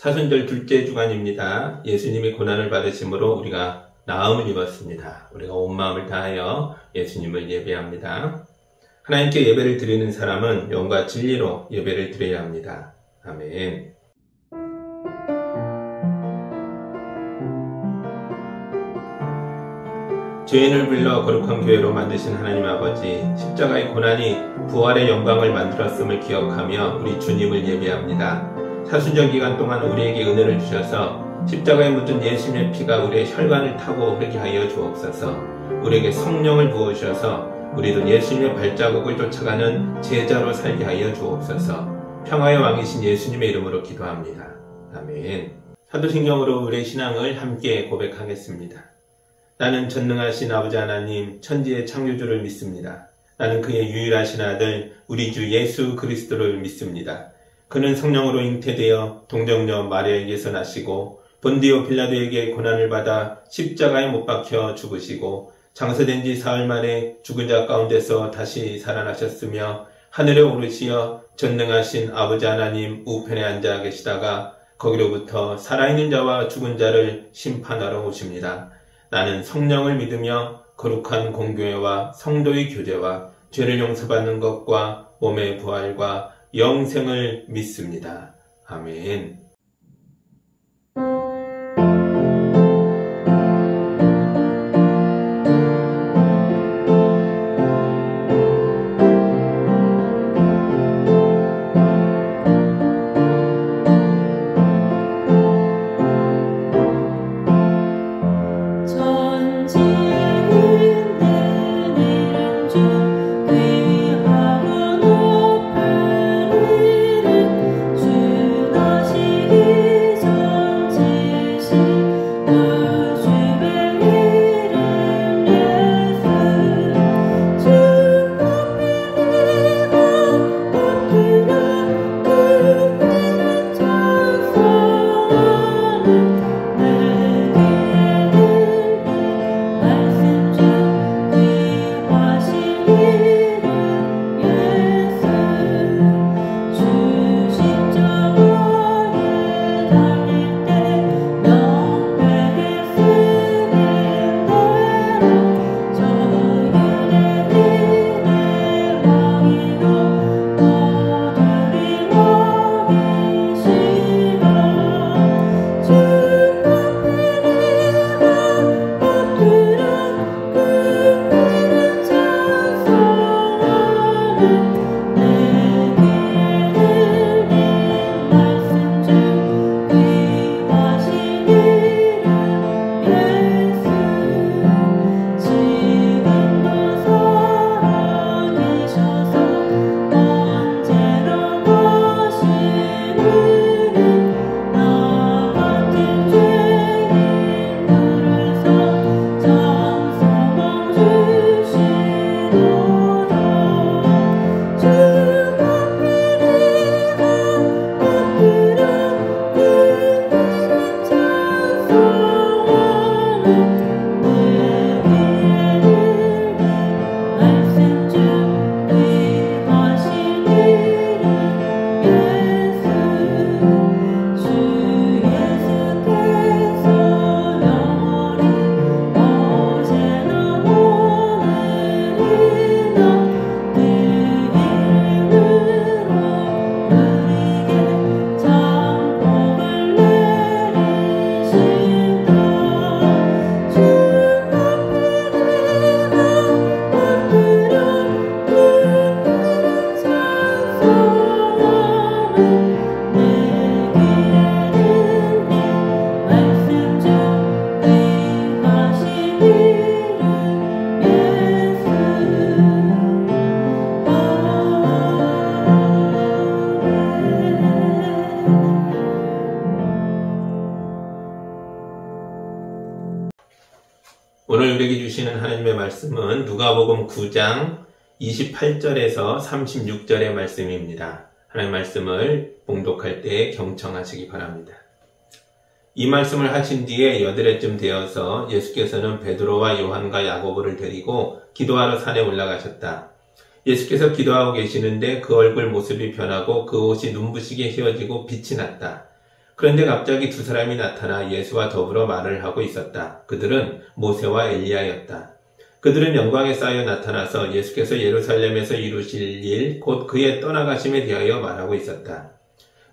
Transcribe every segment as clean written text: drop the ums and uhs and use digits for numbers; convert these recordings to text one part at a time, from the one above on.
사순절 둘째 주간입니다. 예수님이 고난을 받으심으로 우리가 나음을 입었습니다. 우리가 온 마음을 다하여 예수님을 예배합니다. 하나님께 예배를 드리는 사람은 영과 진리로 예배를 드려야 합니다. 아멘. 죄인을 불러 거룩한 교회로 만드신 하나님 아버지, 십자가의 고난이 부활의 영광을 만들었음을 기억하며 우리 주님을 예배합니다. 사순절 기간 동안 우리에게 은혜를 주셔서 십자가에 묻은 예수님의 피가 우리의 혈관을 타고 흐르게 하여 주옵소서. 우리에게 성령을 부어주셔서 우리도 예수님의 발자국을 쫓아가는 제자로 살게 하여 주옵소서. 평화의 왕이신 예수님의 이름으로 기도합니다. 아멘. 사도신경으로 우리의 신앙을 함께 고백하겠습니다. 나는 전능하신 아버지 하나님, 천지의 창조주를 믿습니다. 나는 그의 유일하신 아들, 우리 주 예수 그리스도를 믿습니다. 그는 성령으로 잉태되어 동정녀 마리아에게서 나시고 본디오 빌라도에게 고난을 받아 십자가에 못 박혀 죽으시고 장사된 지 사흘 만에 죽은 자 가운데서 다시 살아나셨으며 하늘에 오르시어 전능하신 아버지 하나님 우편에 앉아 계시다가 거기로부터 살아있는 자와 죽은 자를 심판하러 오십니다. 나는 성령을 믿으며 거룩한 공교회와 성도의 교제와 죄를 용서받는 것과 몸의 부활과 영생을 믿습니다. 아멘. 오늘 우리에게 주시는 하나님의 말씀은 누가복음 9장 28절에서 36절의 말씀입니다. 하나님의 말씀을 봉독할 때 경청하시기 바랍니다. 이 말씀을 하신 뒤에 8해쯤 되어서 예수께서는 베드로와 요한과 야고보를 데리고 기도하러 산에 올라가셨다. 예수께서 기도하고 계시는데 그 얼굴 모습이 변하고 그 옷이 눈부시게 휘어지고 빛이 났다. 그런데 갑자기 두 사람이 나타나 예수와 더불어 말을 하고 있었다. 그들은 모세와 엘리야였다. 그들은 영광에 쌓여 나타나서 예수께서 예루살렘에서 이루실 일, 곧 그의 떠나가심에 대하여 말하고 있었다.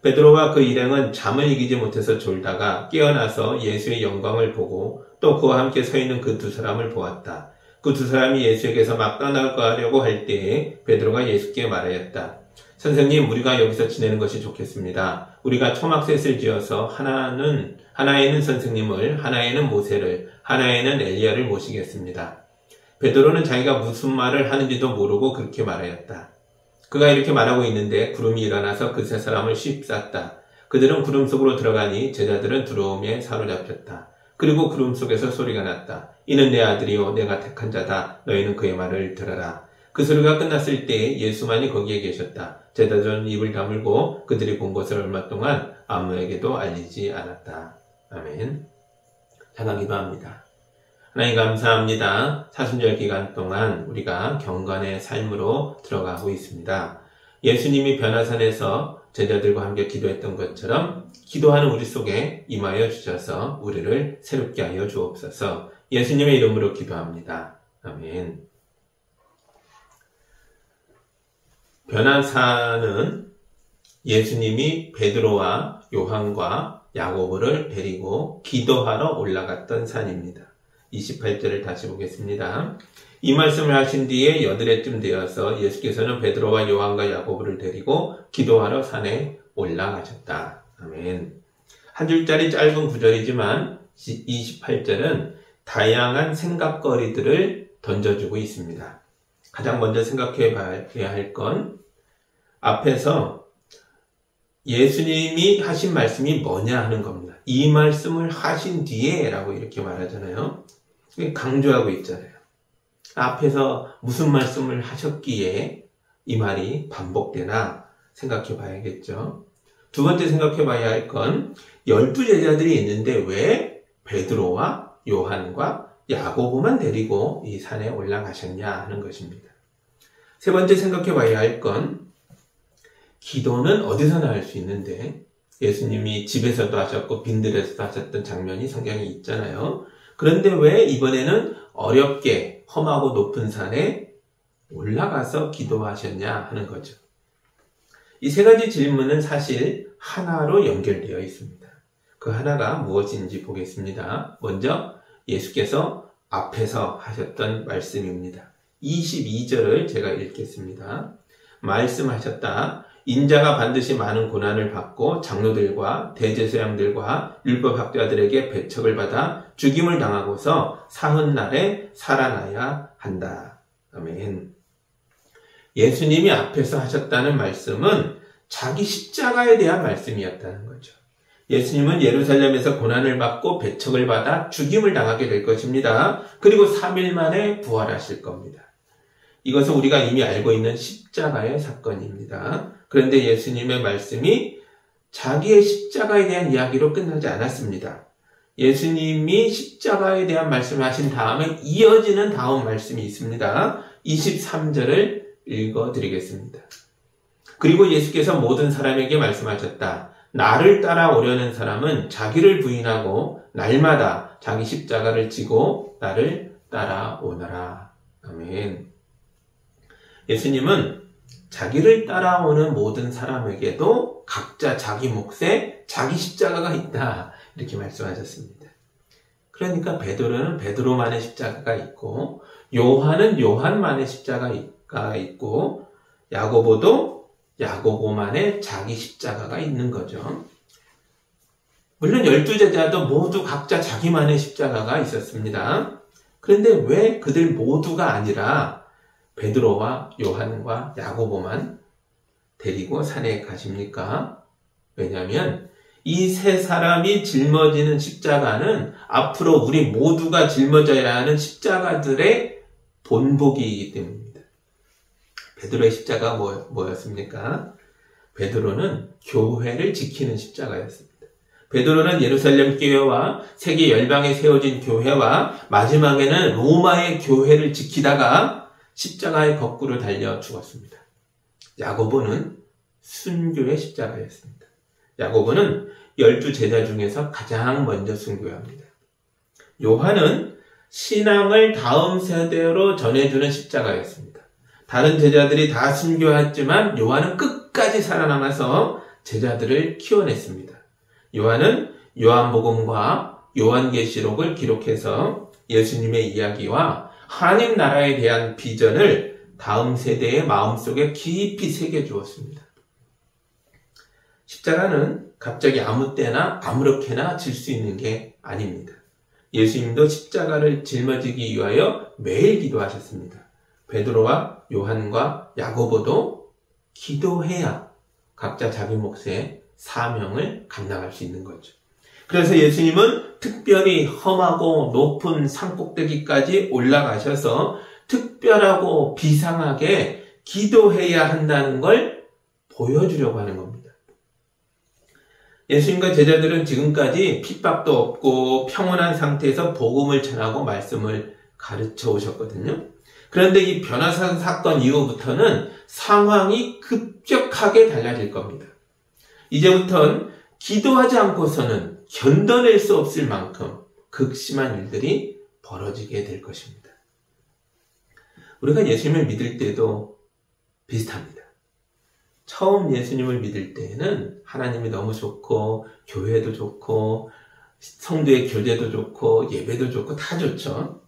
베드로와 그 일행은 잠을 이기지 못해서 졸다가 깨어나서 예수의 영광을 보고 또 그와 함께 서 있는 그 두 사람을 보았다. 그 두 사람이 예수에게서 막 떠나가려고 할 때에 베드로가 예수께 말하였다. 선생님, 우리가 여기서 지내는 것이 좋겠습니다. 우리가 초막셋을 지어서 하나에는 선생님을, 하나에는 모세를, 하나에는 엘리야를 모시겠습니다. 베드로는 자기가 무슨 말을 하는지도 모르고 그렇게 말하였다. 그가 이렇게 말하고 있는데 구름이 일어나서 그 세 사람을 휩쌌다. 그들은 구름 속으로 들어가니 제자들은 두려움에 사로잡혔다. 그리고 구름 속에서 소리가 났다. 이는 내 아들이요 내가 택한 자다. 너희는 그의 말을 들어라. 그 소리가 끝났을 때 예수만이 거기에 계셨다. 제자들은 입을 다물고 그들이 본 것을 얼마 동안 아무에게도 알리지 않았다. 아멘. 잠깐 기도합니다. 하나님 감사합니다. 사순절 기간 동안 우리가 경건의 삶으로 들어가고 있습니다. 예수님이 변화산에서 제자들과 함께 기도했던 것처럼 기도하는 우리 속에 임하여 주셔서 우리를 새롭게 하여 주옵소서. 예수님의 이름으로 기도합니다. 아멘. 변화산은 예수님이 베드로와 요한과 야고보를 데리고 기도하러 올라갔던 산입니다. 28절을 다시 보겠습니다. 이 말씀을 하신 뒤에 여드레쯤 되어서 예수께서는 베드로와 요한과 야고보를 데리고 기도하러 산에 올라가셨다. 아멘. 한 줄짜리 짧은 구절이지만 28절은 다양한 생각거리들을 던져주고 있습니다. 가장 먼저 생각해 봐야 할 건 앞에서 예수님이 하신 말씀이 뭐냐 하는 겁니다. 이 말씀을 하신 뒤에 라고 이렇게 말하잖아요. 강조하고 있잖아요. 앞에서 무슨 말씀을 하셨기에 이 말이 반복되나 생각해 봐야겠죠. 두 번째 생각해 봐야 할 건 12제자들이 있는데 왜 베드로와 요한과 야고보만 데리고 이 산에 올라가셨냐 하는 것입니다. 세 번째 생각해 봐야 할 건 기도는 어디서나 할 수 있는데 예수님이 집에서도 하셨고 빈들에서도 하셨던 장면이 성경에 있잖아요. 그런데 왜 이번에는 어렵게 험하고 높은 산에 올라가서 기도하셨냐 하는 거죠. 이 세 가지 질문은 사실 하나로 연결되어 있습니다. 그 하나가 무엇인지 보겠습니다. 먼저 예수께서 앞에서 하셨던 말씀입니다. 22절을 제가 읽겠습니다. 말씀하셨다. 인자가 반드시 많은 고난을 받고 장로들과 대제사장들과 율법학자들에게 배척을 받아 죽임을 당하고서 사흘날에 살아나야 한다. 아멘. 예수님이 앞에서 하셨다는 말씀은 자기 십자가에 대한 말씀이었다는 거죠. 예수님은 예루살렘에서 고난을 받고 배척을 받아 죽임을 당하게 될 것입니다. 그리고 3일 만에 부활하실 겁니다. 이것은 우리가 이미 알고 있는 십자가의 사건입니다. 그런데 예수님의 말씀이 자기의 십자가에 대한 이야기로 끝나지 않았습니다. 예수님이 십자가에 대한 말씀을 하신 다음에 이어지는 다음 말씀이 있습니다. 23절을 읽어드리겠습니다. 그리고 예수께서 모든 사람에게 말씀하셨다. 나를 따라오려는 사람은 자기를 부인하고 날마다 자기 십자가를 지고 나를 따라오너라. 아멘. 예수님은 자기를 따라오는 모든 사람에게도 각자 자기 몫에 자기 십자가가 있다. 이렇게 말씀하셨습니다. 그러니까 베드로는 베드로만의 십자가가 있고 요한은 요한만의 십자가가 있고 야고보도 야고보만의 자기 십자가가 있는 거죠. 물론 12제자도 모두 각자 자기만의 십자가가 있었습니다. 그런데 왜 그들 모두가 아니라 베드로와 요한과 야고보만 데리고 산에 가십니까? 왜냐하면 이 세 사람이 짊어지는 십자가는 앞으로 우리 모두가 짊어져야 하는 십자가들의 본보기이기 때문입니다. 베드로의 십자가가 뭐였습니까? 베드로는 교회를 지키는 십자가였습니다. 베드로는 예루살렘 교회와 세계 열방에 세워진 교회와 마지막에는 로마의 교회를 지키다가 십자가에 거꾸로 달려 죽었습니다. 야고보는 순교의 십자가였습니다. 야고보는 12 제자 중에서 가장 먼저 순교합니다. 요한은 신앙을 다음 세대로 전해주는 십자가였습니다. 다른 제자들이 다 순교했지만 요한은 끝까지 살아남아서 제자들을 키워냈습니다. 요한은 요한복음과 요한계시록을 기록해서 예수님의 이야기와 하나님 나라에 대한 비전을 다음 세대의 마음속에 깊이 새겨주었습니다. 십자가는 갑자기 아무 때나 아무렇게나 질 수 있는 게 아닙니다. 예수님도 십자가를 짊어지기 위하여 매일 기도하셨습니다. 베드로와 요한과 야고보도 기도해야 각자 자기 몫의 사명을 감당할 수 있는 거죠. 그래서 예수님은 특별히 험하고 높은 산꼭대기까지 올라가셔서 특별하고 비상하게 기도해야 한다는 걸 보여주려고 하는 겁니다. 예수님과 제자들은 지금까지 핍박도 없고 평온한 상태에서 복음을 전하고 말씀을 가르쳐 오셨거든요. 그런데 이 변화산 사건 이후부터는 상황이 급격하게 달라질 겁니다. 이제부터는 기도하지 않고서는 견뎌낼 수 없을 만큼 극심한 일들이 벌어지게 될 것입니다. 우리가 예수님을 믿을 때도 비슷합니다. 처음 예수님을 믿을 때에는 하나님이 너무 좋고 교회도 좋고 성도의 교제도 좋고 예배도 좋고 다 좋죠.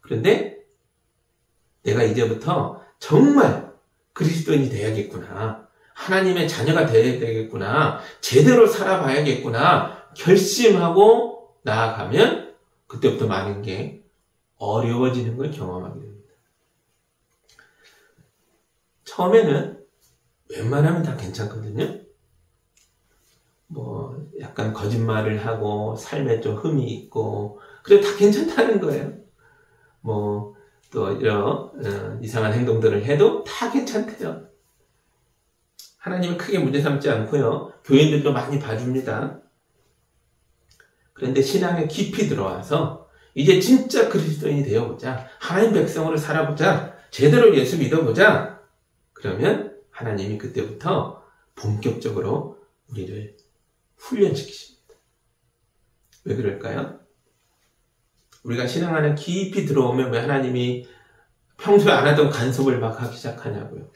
그런데 내가 이제부터 정말 그리스도인이 돼야겠구나. 하나님의 자녀가 돼야 되겠구나. 제대로 살아봐야겠구나. 결심하고 나아가면 그때부터 많은 게 어려워지는 걸 경험하게 됩니다. 처음에는 웬만하면 다 괜찮거든요. 약간 거짓말을 하고 삶에 좀 흠이 있고 그래도 다 괜찮다는 거예요. 또 이런 이상한 행동들을 해도 다 괜찮대요. 하나님은 크게 문제 삼지 않고요. 교인들도 많이 봐줍니다. 그런데 신앙에 깊이 들어와서 이제 진짜 그리스도인이 되어보자. 하나님 백성으로 살아보자. 제대로 예수 믿어보자. 그러면 하나님이 그때부터 본격적으로 우리를 훈련시키십니다. 왜 그럴까요? 우리가 신앙 안에 깊이 들어오면 왜 하나님이 평소에 안 하던 간섭을 막 하기 시작하냐고요.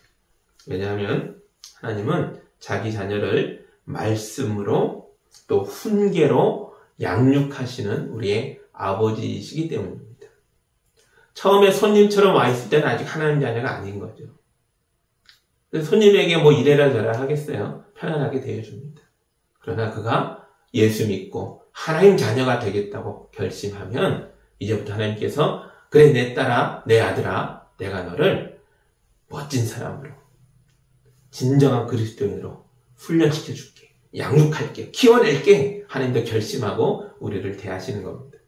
왜냐하면 하나님은 자기 자녀를 말씀으로 또 훈계로 양육하시는 우리의 아버지이시기 때문입니다. 처음에 손님처럼 와 있을 때는 아직 하나님 자녀가 아닌 거죠. 손님에게 이래라 저래라 하겠어요. 편안하게 대해줍니다. 그러나 그가 예수 믿고 하나님 자녀가 되겠다고 결심하면 이제부터 하나님께서 그래 내 딸아 내 아들아 내가 너를 멋진 사람으로 진정한 그리스도인으로 훈련시켜줄게. 양육할게. 키워낼게. 하나님도 결심하고 우리를 대하시는 겁니다.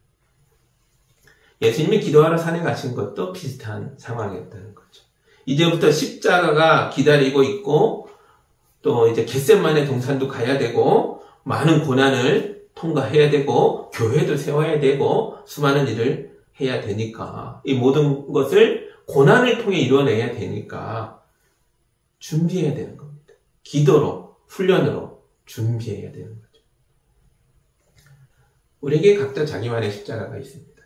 예수님이 기도하러 산에 가신 것도 비슷한 상황이었다는 거죠. 이제부터 십자가가 기다리고 있고 또 이제 겟세마네 동산도 가야 되고 많은 고난을 통과해야 되고 교회도 세워야 되고 수많은 일을 해야 되니까 이 모든 것을 고난을 통해 이뤄내야 되니까 준비해야 되는 겁니다. 기도로 훈련으로 준비해야 되는 거죠. 우리에게 각자 자기만의 십자가가 있습니다.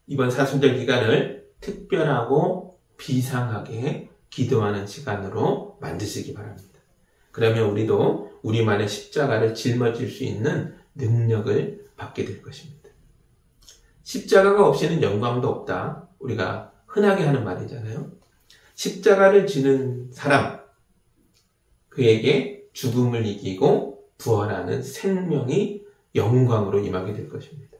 이번 사순절 기간을 특별하고 비상하게 기도하는 시간으로 만드시기 바랍니다. 그러면 우리도 우리만의 십자가를 짊어질 수 있는 능력을 받게 될 것입니다. 십자가가 없이는 영광도 없다. 우리가 흔하게 하는 말이잖아요. 십자가를 지는 사람, 그에게 죽음을 이기고 부활하는 생명이 영광으로 임하게 될 것입니다.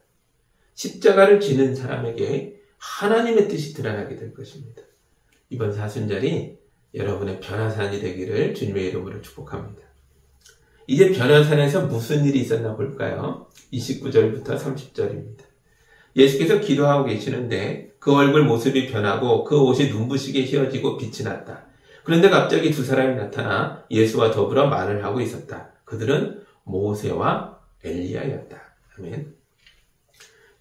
십자가를 지는 사람에게 하나님의 뜻이 드러나게 될 것입니다. 이번 사순절이 여러분의 변화산이 되기를 주님의 이름으로 축복합니다. 이제 변화산에서 무슨 일이 있었나 볼까요? 29절부터 30절입니다. 예수께서 기도하고 계시는데 그 얼굴 모습이 변하고 그 옷이 눈부시게 휘어지고 빛이 났다. 그런데 갑자기 두 사람이 나타나 예수와 더불어 말을 하고 있었다. 그들은 모세와 엘리야였다. 아멘.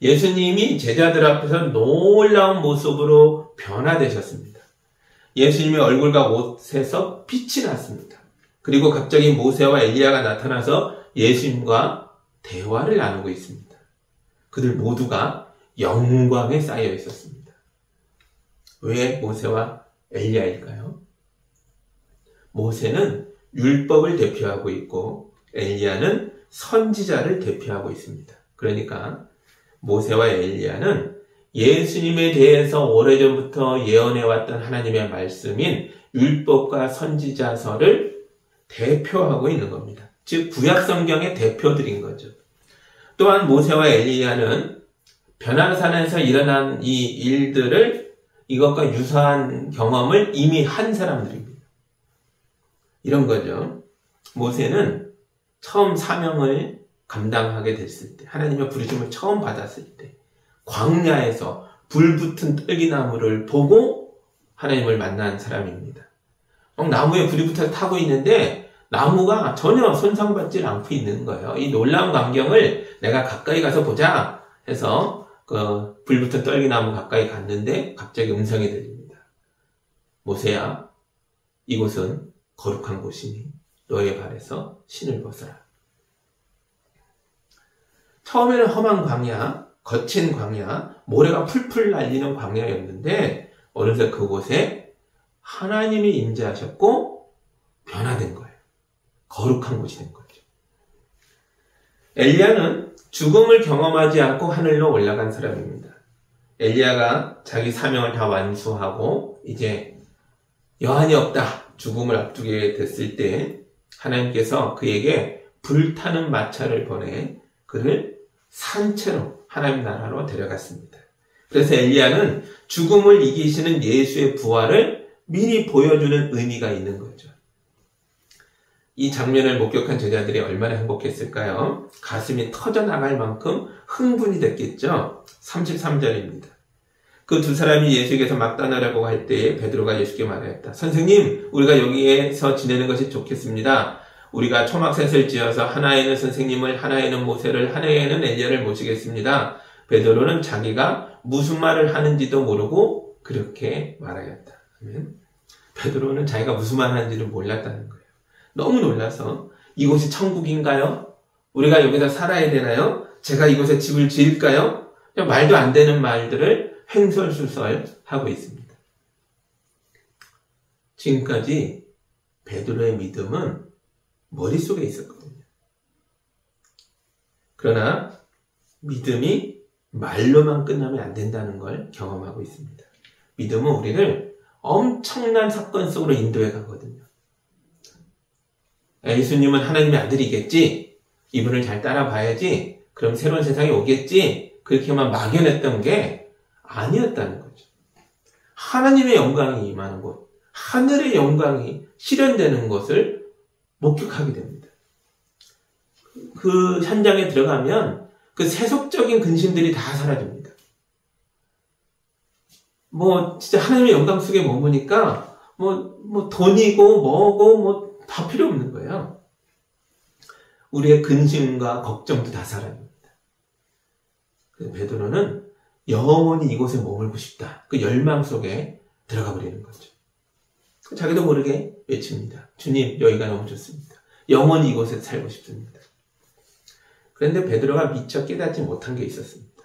예수님이 제자들 앞에서 놀라운 모습으로 변화되셨습니다. 예수님의 얼굴과 옷에서 빛이 났습니다. 그리고 갑자기 모세와 엘리야가 나타나서 예수님과 대화를 나누고 있습니다. 그들 모두가 영광에 쌓여 있었습니다. 왜 모세와 엘리야일까요? 모세는 율법을 대표하고 있고 엘리야는 선지자를 대표하고 있습니다. 그러니까 모세와 엘리야는 예수님에 대해서 오래전부터 예언해왔던 하나님의 말씀인 율법과 선지자서를 대표하고 있는 겁니다. 즉 구약성경의 대표들인 거죠. 또한 모세와 엘리야는 변화산에서 일어난 이 일들을 이것과 유사한 경험을 이미 한 사람들입니다. 이런 거죠. 모세는 처음 사명을 감당하게 됐을 때, 하나님의 부르심을 처음 받았을 때 광야에서 불붙은 떨기나무를 보고 하나님을 만난 사람입니다. 나무에 불이 붙어서 타고 있는데 나무가 전혀 손상받지 않고 있는 거예요. 이 놀라운 광경을 내가 가까이 가서 보자 해서 그 불붙은 떨기나무 가까이 갔는데 갑자기 음성이 들립니다. 모세야, 이곳은 거룩한 곳이니 너의 발에서 신을 벗어라. 처음에는 험한 광야, 거친 광야, 모래가 풀풀 날리는 광야였는데 어느새 그곳에 하나님이 임재하셨고 변화된 거예요. 거룩한 곳이 된 거죠. 엘리야는 죽음을 경험하지 않고 하늘로 올라간 사람입니다. 엘리야가 자기 사명을 다 완수하고 이제 여한이 없다, 죽음을 앞두게 됐을 때 하나님께서 그에게 불타는 마차를 보내 그를 산채로 하나님 나라로 데려갔습니다. 그래서 엘리야는 죽음을 이기시는 예수의 부활을 미리 보여주는 의미가 있는 거죠. 이 장면을 목격한 제자들이 얼마나 행복했을까요? 가슴이 터져나갈 만큼 흥분이 됐겠죠? 33절입니다. 그 두 사람이 예수에게서 막 떠나려고 할 때에 베드로가 예수께 말하였다. 선생님, 우리가 여기에서 지내는 것이 좋겠습니다. 우리가 초막셋을 지어서 하나에는 선생님을, 하나에는 모세를, 하나에는 엘리야를 모시겠습니다. 베드로는 자기가 무슨 말을 하는지도 모르고 그렇게 말하였다. 베드로는 자기가 무슨 말 하는지를 몰랐다는 거예요. 너무 놀라서 이곳이 천국인가요? 우리가 여기서 살아야 되나요? 제가 이곳에 집을 지을까요? 말도 안 되는 말들을 횡설수설 하고 있습니다. 지금까지 베드로의 믿음은 머릿속에 있었거든요. 그러나 믿음이 말로만 끝나면 안 된다는 걸 경험하고 있습니다. 믿음은 우리를 엄청난 사건 속으로 인도해 가거든요. 예수님은 하나님의 아들이겠지, 이분을 잘 따라봐야지, 그럼 새로운 세상이 오겠지, 그렇게만 막연했던 게 아니었다는 거죠. 하나님의 영광이 임하는 곳, 하늘의 영광이 실현되는 것을 목격하게 됩니다. 그 현장에 들어가면 그 세속적인 근심들이 다 사라집니다. 진짜 하나님의 영광 속에 머무니까 돈이고 뭐고 다 필요 없는 거예요. 우리의 근심과 걱정도 다 사라집니다. 그래서 베드로는 영원히 이곳에 머물고 싶다. 그 열망 속에 들어가 버리는 거죠. 자기도 모르게 외칩니다. 주님, 여기가 너무 좋습니다. 영원히 이곳에 살고 싶습니다. 그런데 베드로가 미처 깨닫지 못한 게 있었습니다.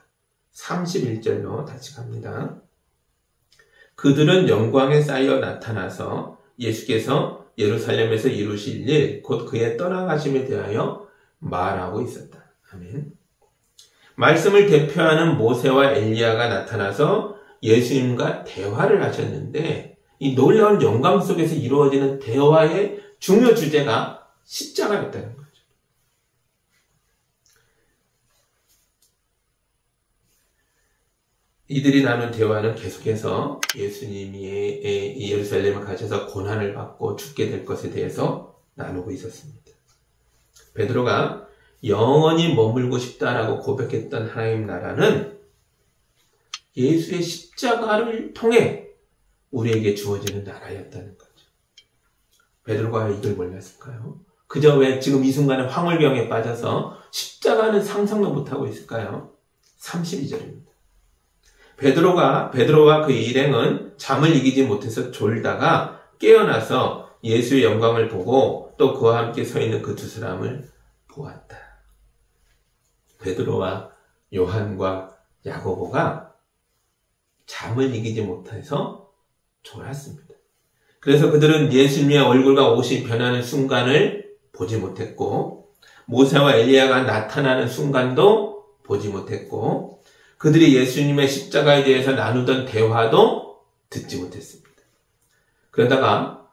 31절로 다시 갑니다. 그들은 영광에 쌓여 나타나서 예수께서 예루살렘에서 이루실 일, 곧 그의 떠나가심에 대하여 말하고 있었다. 아멘. 말씀을 대표하는 모세와 엘리야가 나타나서 예수님과 대화를 하셨는데 이 놀라운 영광 속에서 이루어지는 대화의 중요 주제가 십자가였다는 거죠. 이들이 나눈 대화는 계속해서 예수님이 예루살렘에 가셔서 고난을 받고 죽게 될 것에 대해서 나누고 있었습니다. 베드로가 영원히 머물고 싶다라고 고백했던 하나님 나라는 예수의 십자가를 통해 우리에게 주어지는 나라였다는 거죠. 베드로가 왜 이걸 몰랐을까요? 그저 왜 지금 이 순간에 황홀병에 빠져서 십자가는 상상도 못하고 있을까요? 32절입니다. 베드로와 그 일행은 잠을 이기지 못해서 졸다가 깨어나서 예수의 영광을 보고 또 그와 함께 서 있는 그 두 사람을 보았다. 베드로와 요한과 야고보가 잠을 이기지 못해서 졸았습니다. 그래서 그들은 예수님의 얼굴과 옷이 변하는 순간을 보지 못했고, 모세와 엘리야가 나타나는 순간도 보지 못했고, 그들이 예수님의 십자가에 대해서 나누던 대화도 듣지 못했습니다. 그러다가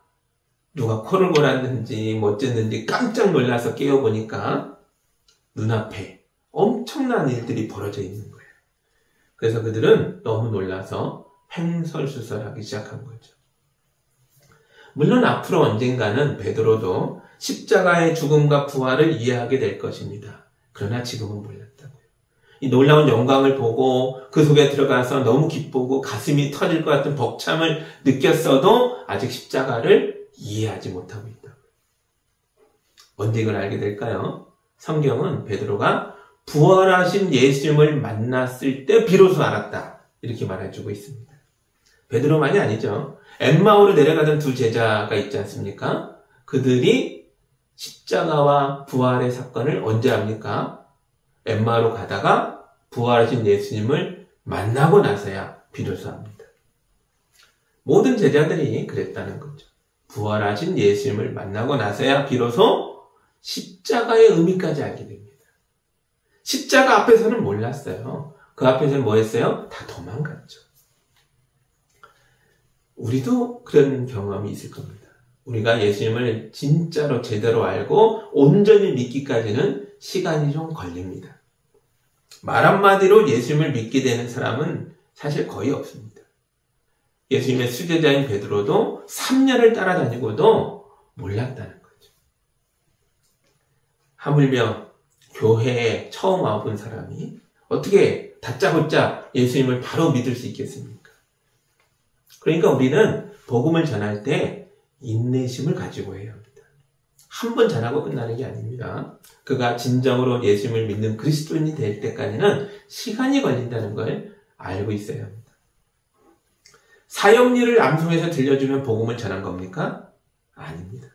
누가 코를 골았는지 뭐 어쨌는지 깜짝 놀라서 깨어보니까 눈앞에 엄청난 일들이 벌어져 있는 거예요. 그래서 그들은 너무 놀라서 횡설수설하기 시작한 거죠. 물론 앞으로 언젠가는 베드로도 십자가의 죽음과 부활을 이해하게 될 것입니다. 그러나 지금은 몰랐다고요. 이 놀라운 영광을 보고 그 속에 들어가서 너무 기쁘고 가슴이 터질 것 같은 벅참을 느꼈어도 아직 십자가를 이해하지 못하고 있다고요. 언제 이걸 알게 될까요? 성경은 베드로가 부활하신 예수님을 만났을 때 비로소 알았다, 이렇게 말해주고 있습니다. 베드로만이 아니죠. 엠마오로 내려가던 두 제자가 있지 않습니까? 그들이 십자가와 부활의 사건을 언제 합니까? 엠마오로 가다가 부활하신 예수님을 만나고 나서야 비로소 합니다. 모든 제자들이 그랬다는 거죠. 부활하신 예수님을 만나고 나서야 비로소 십자가의 의미까지 알게 됩니다. 십자가 앞에서는 몰랐어요. 그 앞에서는 뭐 했어요? 다 도망갔죠. 우리도 그런 경험이 있을 겁니다. 우리가 예수님을 진짜로 제대로 알고 온전히 믿기까지는 시간이 좀 걸립니다. 말 한마디로 예수님을 믿게 되는 사람은 사실 거의 없습니다. 예수님의 수제자인 베드로도 3년을 따라다니고도 몰랐다는 거죠. 하물며 교회에 처음 와본 사람이 어떻게 다짜고짜 예수님을 바로 믿을 수 있겠습니까? 그러니까 우리는 복음을 전할 때 인내심을 가지고 해야 합니다. 한 번 전하고 끝나는 게 아닙니다. 그가 진정으로 예수님을 믿는 그리스도인이 될 때까지는 시간이 걸린다는 걸 알고 있어야 합니다. 사형리를 암송해서 들려주면 복음을 전한 겁니까? 아닙니다.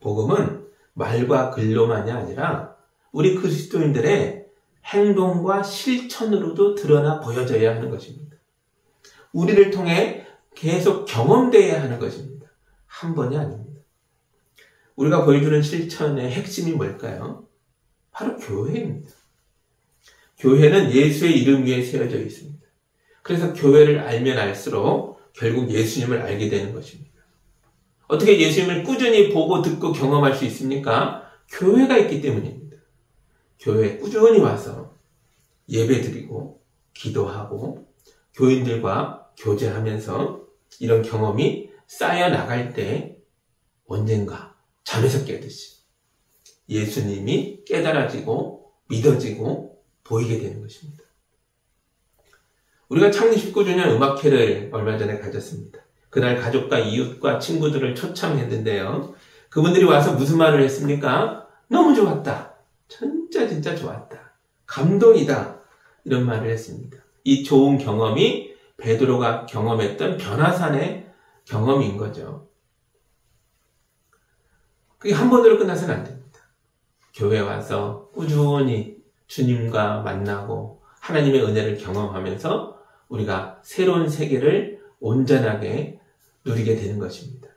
복음은 말과 글로만이 아니라 우리 그리스도인들의 행동과 실천으로도 드러나 보여져야 하는 것입니다. 우리를 통해 계속 경험되어야 하는 것입니다. 한 번이 아닙니다. 우리가 보여주는 실천의 핵심이 뭘까요? 바로 교회입니다. 교회는 예수의 이름 위에 세워져 있습니다. 그래서 교회를 알면 알수록 결국 예수님을 알게 되는 것입니다. 어떻게 예수님을 꾸준히 보고 듣고 경험할 수 있습니까? 교회가 있기 때문입니다. 교회에 꾸준히 와서 예배드리고 기도하고 교인들과 교제하면서 이런 경험이 쌓여 나갈 때 언젠가 잠에서 깨듯이 예수님이 깨달아지고 믿어지고 보이게 되는 것입니다. 우리가 창립 19주년 음악회를 얼마 전에 가졌습니다. 그날 가족과 이웃과 친구들을 초청했는데요. 그분들이 와서 무슨 말을 했습니까? 너무 좋았다. 진짜 좋았다. 감동이다. 이런 말을 했습니다. 이 좋은 경험이 베드로가 경험했던 변화산의 경험인 거죠. 그게 한 번으로 끝나서는 안 됩니다. 교회 와서 꾸준히 주님과 만나고 하나님의 은혜를 경험하면서 우리가 새로운 세계를 온전하게 누리게 되는 것입니다.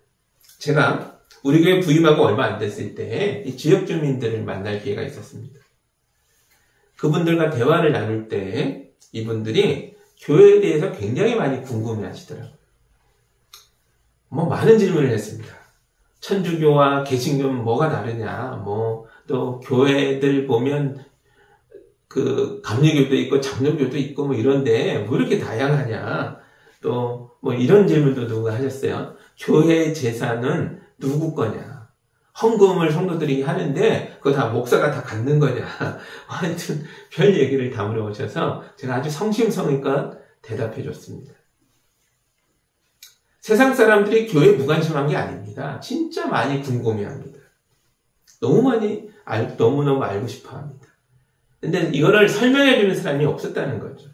제가 우리 교회 부임하고 얼마 안 됐을 때 이 지역 주민들을 만날 기회가 있었습니다. 그분들과 대화를 나눌 때 이분들이 교회에 대해서 굉장히 많이 궁금해 하시더라고요. 많은 질문을 했습니다. 천주교와 개신교는 뭐가 다르냐, 또 교회들 보면 그 감리교도 있고 장로교도 있고 이런데 뭐 이렇게 다양하냐, 또 이런 질문도 누가 하셨어요. 교회 재산은 누구 거냐, 헌금을 성도들이 하는데 그거 다 목사가 다 갖는 거냐. 하여튼 별 얘기를 다 물어보셔서 제가 아주 성심성의껏 대답해 줬습니다. 세상 사람들이 교회에 무관심한 게 아닙니다. 진짜 많이 궁금해합니다. 너무너무 알고 싶어합니다. 근데 이거를 설명해 주는 사람이 없었다는 거죠.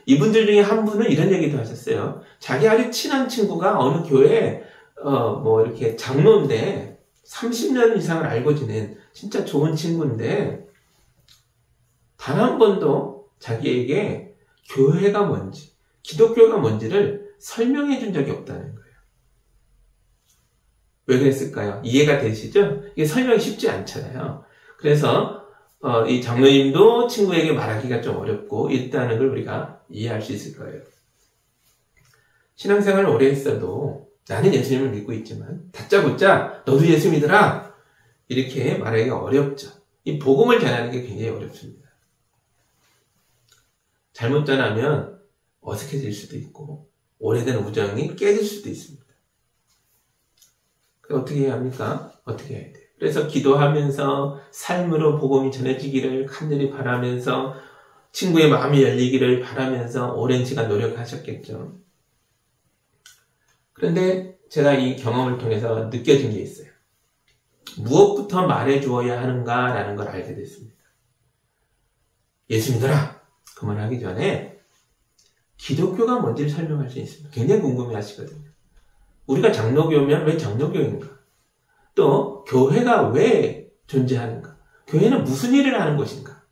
이분들 중에 한 분은 이런 얘기도 하셨어요. 자기 아주 친한 친구가 어느 교회에 이렇게 장로인데 30년 이상을 알고 지낸 진짜 좋은 친구인데 단 한 번도 자기에게 교회가 뭔지, 기독교가 뭔지를 설명해 준 적이 없다는 거예요. 왜 그랬을까요? 이해가 되시죠? 이게 설명이 쉽지 않잖아요. 그래서 이 장로님도 친구에게 말하기가 좀 어렵고 있다는 걸 우리가 이해할 수 있을 거예요. 신앙생활을 오래 했어도 나는 예수님을 믿고 있지만 다짜고짜 너도 예수 믿으라 이렇게 말하기가 어렵죠. 이 복음을 전하는 게 굉장히 어렵습니다. 잘못 전하면 어색해질 수도 있고 오래된 우정이 깨질 수도 있습니다. 어떻게 해야 합니까? 어떻게 해야 돼요? 그래서 기도하면서 삶으로 복음이 전해지기를 간절히 바라면서 친구의 마음이 열리기를 바라면서 오랜 시간 노력하셨겠죠. 그런데 제가 이 경험을 통해서 느껴진 게 있어요. 무엇부터 말해주어야 하는가라는 걸 알게 됐습니다. 예수 믿어라! 그 말 하기 전에 기독교가 뭔지를 설명할 수 있습니다. 굉장히 궁금해 하시거든요. 우리가 장로교면 왜 장로교인가? 또 교회가 왜 존재하는가? 교회는 무슨 일을 하는 것인가?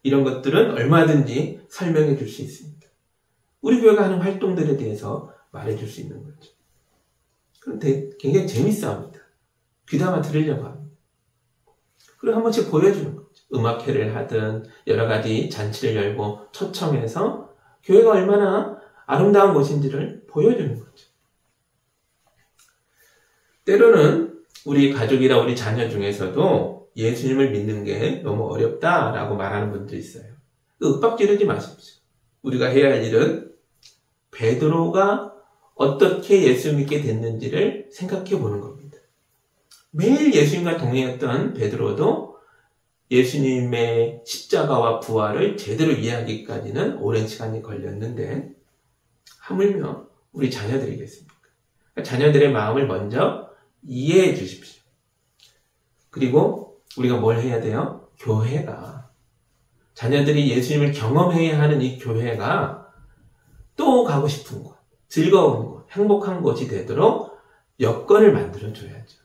이런 것들은 얼마든지 설명해 줄 수 있습니다. 우리 교회가 하는 활동들에 대해서 말해 줄 수 있는 거죠. 그런데 굉장히 재밌어 합니다. 귀담아 들으려고 합니다. 그리고 한 번씩 보여주는 거죠. 음악회를 하든 여러 가지 잔치를 열고 초청해서 교회가 얼마나 아름다운 곳인지를 보여주는 거죠. 때로는 우리 가족이나 우리 자녀 중에서도 예수님을 믿는 게 너무 어렵다라고 말하는 분도 있어요. 윽박 지르지 마십시오. 우리가 해야 할 일은 베드로가 어떻게 예수 믿게 됐는지를 생각해 보는 겁니다. 매일 예수님과 동행했던 베드로도 예수님의 십자가와 부활을 제대로 이해하기까지는 오랜 시간이 걸렸는데 하물며 우리 자녀들이겠습니까? 자녀들의 마음을 먼저 이해해 주십시오. 그리고 우리가 뭘 해야 돼요? 교회가, 자녀들이 예수님을 경험해야 하는 이 교회가 또 가고 싶은 곳, 즐거운 곳, 행복한 곳이 되도록 여건을 만들어 줘야죠.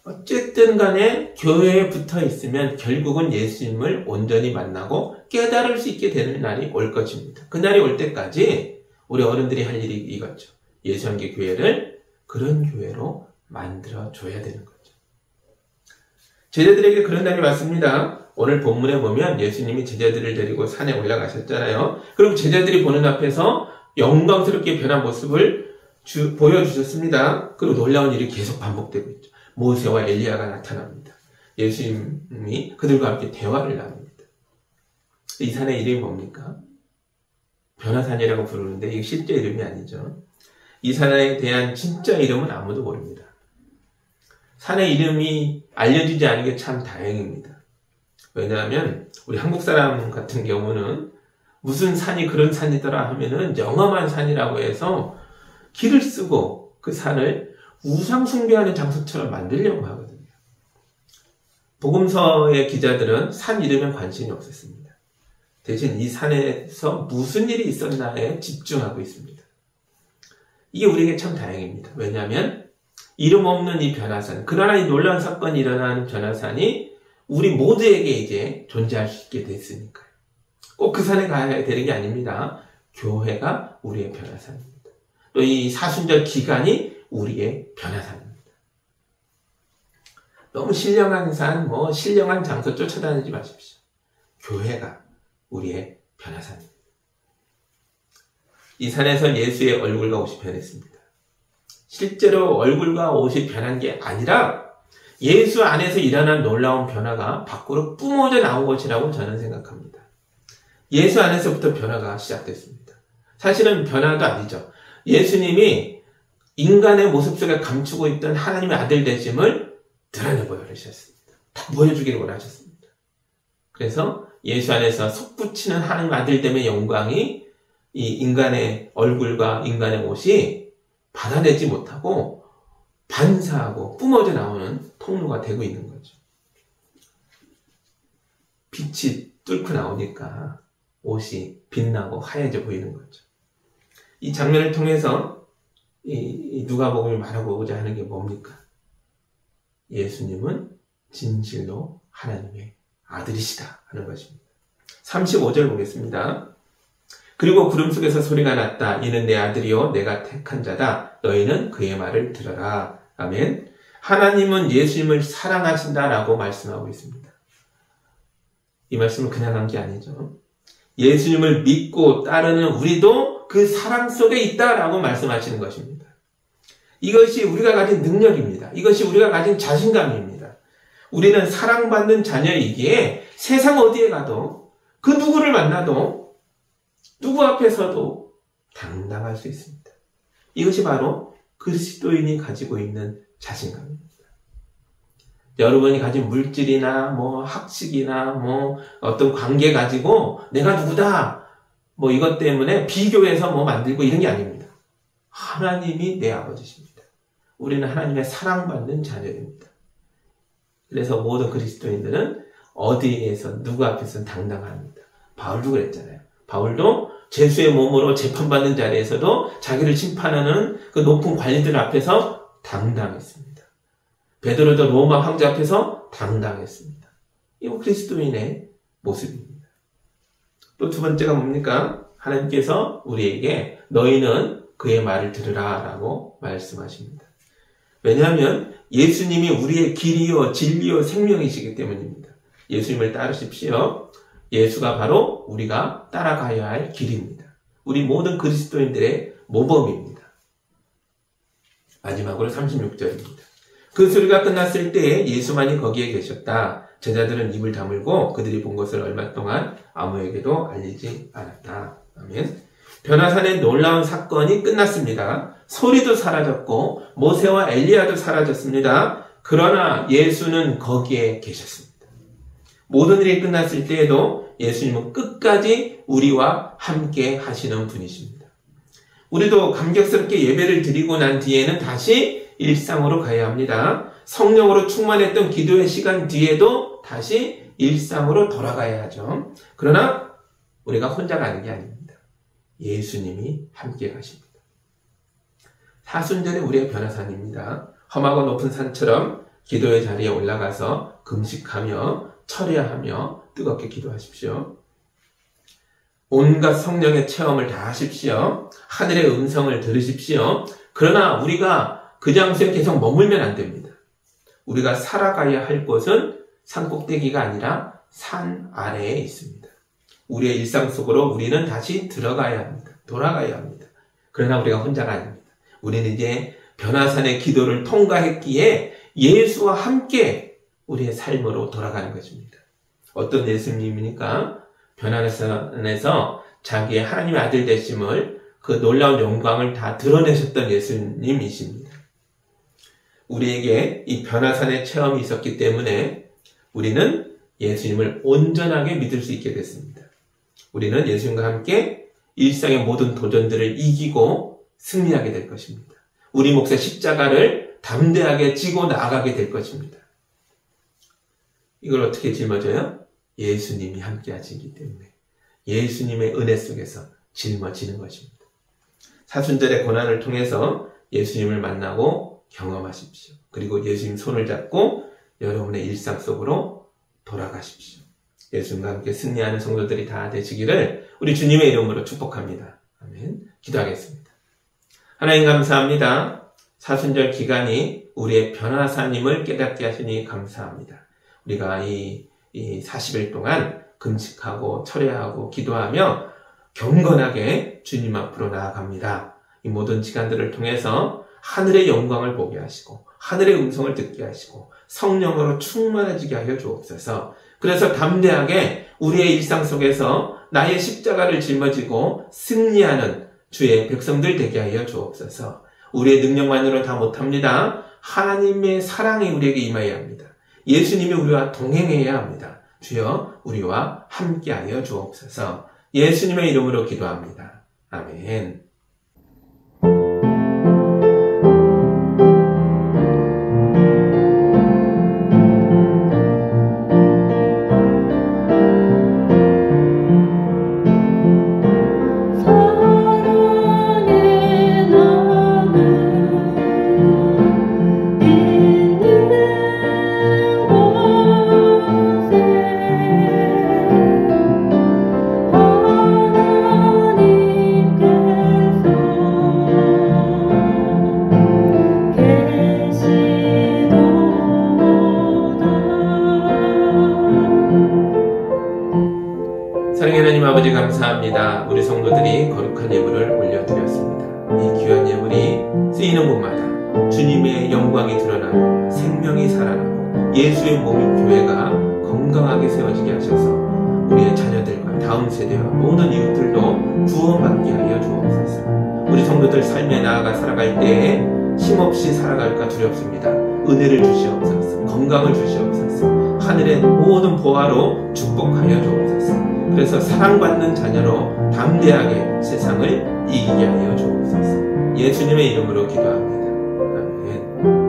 어쨌든 간에 교회에 붙어 있으면 결국은 예수님을 온전히 만나고 깨달을 수 있게 되는 날이 올 것입니다. 그 날이 올 때까지 우리 어른들이 할 일이 이거죠. 예수님의 교회를 그런 교회로 만들어 줘야 되는 거죠. 제자들에게 그런 날이 왔습니다. 오늘 본문에 보면 예수님이 제자들을 데리고 산에 올라가셨잖아요. 그리고 제자들이 보는 앞에서 영광스럽게 변한 모습을 보여주셨습니다. 그리고 놀라운 일이 계속 반복되고 있죠. 모세와 엘리야가 나타납니다. 예수님이 그들과 함께 대화를 나눕니다. 이 산의 이름이 뭡니까? 변화산이라고 부르는데 이게 실제 이름이 아니죠. 이 산에 대한 진짜 이름은 아무도 모릅니다. 산의 이름이 알려지지 않은 게 참 다행입니다. 왜냐하면 우리 한국 사람 같은 경우는 무슨 산이 그런 산이더라 하면은 영험한 산이라고 해서 길을 쓰고 그 산을 우상 숭배하는 장소처럼 만들려고 하거든요. 복음서의 기자들은 산 이름에 관심이 없었습니다. 대신 이 산에서 무슨 일이 있었나에 집중하고 있습니다. 이게 우리에게 참 다행입니다. 왜냐하면 이름 없는 이 변화산, 그러나 이 놀라운 사건이 일어나는 변화산이 우리 모두에게 이제 존재할 수 있게 됐으니까요. 꼭 그 산에 가야 되는 게 아닙니다. 교회가 우리의 변화산입니다. 또 이 사순절 기간이 우리의 변화산입니다. 너무 신령한 산, 신령한 장소 쫓아다니지 마십시오. 교회가 우리의 변화산입니다. 이 산에서 예수의 얼굴과 옷이 변했습니다. 실제로 얼굴과 옷이 변한 게 아니라 예수 안에서 일어난 놀라운 변화가 밖으로 뿜어져 나온 것이라고 저는 생각합니다. 예수 안에서부터 변화가 시작됐습니다. 사실은 변화도 아니죠. 예수님이 인간의 모습 속에 감추고 있던 하나님의 아들 되심을 드러내 보여주셨습니다. 다 보여주기를 원하셨습니다. 그래서 예수 안에서 솟구치는 하나님 아들됨의 영광이 이 인간의 얼굴과 인간의 옷이 받아내지 못하고 반사하고 뿜어져 나오는 통로가 되고 있는 거죠. 빛이 뚫고 나오니까 옷이 빛나고 하얘져 보이는 거죠. 이 장면을 통해서 이 누가복음이 말하고자 하는 게 뭡니까? 예수님은 진실로 하나님의 아들이시다 하는 것입니다. 35절 보겠습니다. 그리고 구름 속에서 소리가 났다. 이는 내 아들이요 내가 택한 자다. 너희는 그의 말을 들어라. 아멘. 하나님은 예수님을 사랑하신다라고 말씀하고 있습니다. 이 말씀은 그냥 한 게 아니죠. 예수님을 믿고 따르는 우리도 그 사랑 속에 있다라고 말씀하시는 것입니다. 이것이 우리가 가진 능력입니다. 이것이 우리가 가진 자신감입니다. 우리는 사랑받는 자녀이기에 세상 어디에 가도 그 누구를 만나도 누구 앞에서도 당당할 수 있습니다. 이것이 바로 그리스도인이 가지고 있는 자신감입니다. 여러분이 가진 물질이나 학식이나 어떤 관계 가지고 내가 누구다 이것 때문에 비교해서 만들고 이런 게 아닙니다. 하나님이 내 아버지십니다. 우리는 하나님의 사랑받는 자녀입니다. 그래서 모든 그리스도인들은 어디에서 누구 앞에서는 당당합니다. 바울도 그랬잖아요. 바울도 죄수의 몸으로 재판받는 자리에서도 자기를 심판하는 그 높은 관리들 앞에서 당당했습니다. 베드로도 로마 황제 앞에서 당당했습니다. 이거 그리스도인의 모습입니다. 또 두 번째가 뭡니까? 하나님께서 우리에게 너희는 그의 말을 들으라 라고 말씀하십니다. 왜냐하면 예수님이 우리의 길이요 진리요 생명이시기 때문입니다. 예수님을 따르십시오. 예수가 바로 우리가 따라가야 할 길입니다. 우리 모든 그리스도인들의 모범입니다. 마지막으로 36절입니다. 그 소리가 끝났을 때 예수만이 거기에 계셨다. 제자들은 입을 다물고 그들이 본 것을 얼마 동안 아무에게도 알리지 않았다. 아멘. 변화산의 놀라운 사건이 끝났습니다. 소리도 사라졌고 모세와 엘리야도 사라졌습니다. 그러나 예수는 거기에 계셨습니다. 모든 일이 끝났을 때에도 예수님은 끝까지 우리와 함께 하시는 분이십니다. 우리도 감격스럽게 예배를 드리고 난 뒤에는 다시 일상으로 가야 합니다. 성령으로 충만했던 기도의 시간 뒤에도 다시 일상으로 돌아가야 하죠. 그러나 우리가 혼자 가는 게 아닙니다. 예수님이 함께 가십니다. 사순절이 우리의 변화산입니다. 험하고 높은 산처럼 기도의 자리에 올라가서 금식하며 철야하며 뜨겁게 기도하십시오. 온갖 성령의 체험을 다 하십시오. 하늘의 음성을 들으십시오. 그러나 우리가 그 장소에 계속 머물면 안 됩니다. 우리가 살아가야 할 곳은 산 꼭대기가 아니라 산 아래에 있습니다. 우리의 일상 속으로 우리는 다시 들어가야 합니다. 돌아가야 합니다. 그러나 우리가 혼자가 아닙니다. 우리는 이제 변화산의 기도를 통과했기에 예수와 함께 우리의 삶으로 돌아가는 것입니다. 어떤 예수님입니까? 변화산에서 자기의 하나님의 아들 되심을 그 놀라운 영광을 다 드러내셨던 예수님이십니다. 우리에게 이 변화산의 체험이 있었기 때문에 우리는 예수님을 온전하게 믿을 수 있게 됐습니다. 우리는 예수님과 함께 일상의 모든 도전들을 이기고 승리하게 될 것입니다. 우리 몫의 십자가를 담대하게 지고 나아가게 될 것입니다. 이걸 어떻게 짊어져요? 예수님이 함께 하시기 때문에 예수님의 은혜 속에서 짊어지는 것입니다. 사순절의 고난을 통해서 예수님을 만나고 경험하십시오. 그리고 예수님 손을 잡고 여러분의 일상 속으로 돌아가십시오. 예수님과 함께 승리하는 성도들이 다 되시기를 우리 주님의 이름으로 축복합니다. 아멘. 기도하겠습니다. 하나님 감사합니다. 사순절 기간이 우리의 변화사님을 깨닫게 하시니 감사합니다. 우리가 이 40일 동안 금식하고 철야하고 기도하며 경건하게 주님 앞으로 나아갑니다. 이 모든 시간들을 통해서 하늘의 영광을 보게 하시고 하늘의 음성을 듣게 하시고 성령으로 충만해지게 하여 주옵소서. 그래서 담대하게 우리의 일상 속에서 나의 십자가를 짊어지고 승리하는 주의 백성들 되게 하여 주옵소서. 우리의 능력만으로 다 못합니다. 하나님의 사랑이 우리에게 임해야 합니다. 예수님이 우리와 동행해야 합니다. 주여 우리와 함께하여 주옵소서. 예수님의 이름으로 기도합니다. 아멘. 우리 성도들이 거룩한 예물을 올려드렸습니다. 이 귀한 예물이 쓰이는 곳마다 주님의 영광이 드러나고 생명이 살아나고 예수의 몸인 교회가 건강하게 세워지게 하셔서 우리의 자녀들과 다음 세대와 모든 이웃들도 구원받게 하여 주옵소서. 우리 성도들 삶에 나아가 살아갈 때에 힘없이 살아갈까 두렵습니다. 은혜를 주시옵소서. 건강을 주시옵소서. 하늘의 모든 보화로 축복하여 주옵소서. 그래서 사랑받는 자녀로 담대하게 세상을 이기게 하여 주옵소서. 예수님의 이름으로 기도합니다. 아멘.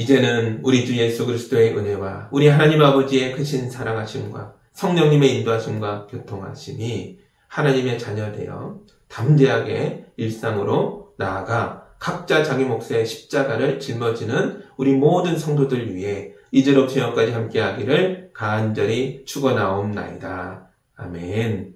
이제는 우리 주 예수 그리스도의 은혜와 우리 하나님 아버지의 크신 사랑하심과 성령님의 인도하심과 교통하심이 하나님의 자녀 되어 담대하게 일상으로 나아가 각자 자기 몫의 십자가를 짊어지는 우리 모든 성도들 위해 이제로부터 영원까지 함께하기를 간절히 축원하옵나이다. 아멘.